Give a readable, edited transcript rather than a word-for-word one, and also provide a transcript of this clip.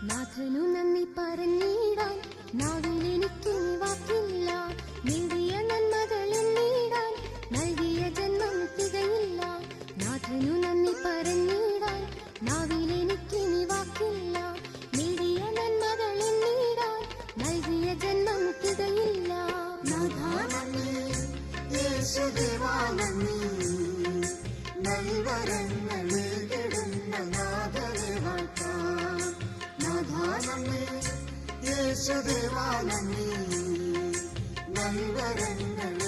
നാഥനു നന്ദി പറഞ്ഞിടാൻ നാവിലെനിക്ക് വാക്കില്ല. നേടിയ നന്മകൾ എണ്ണിടാൻ നൽകിയ ജന്മം തികയില്ല. നാഥനു നന്ദി പറഞ്ഞിടാൻ നാവിലെനിക്ക് വാക്കില്ല. നേടിയ നന്മകൾ എണ്ണിടാൻ നൽകിയ ജന്മം തികയില്ല. നാഥാ നന്ദി, യേശുദേവാ നന്ദി, നൽവരങ്ങളേകിടുന്ന നാഥനെ വാഴ്ത്താം. നാഥാ നന്ദി, യേശുദേവാ നന്ദി, നൽവരങ്ങൾ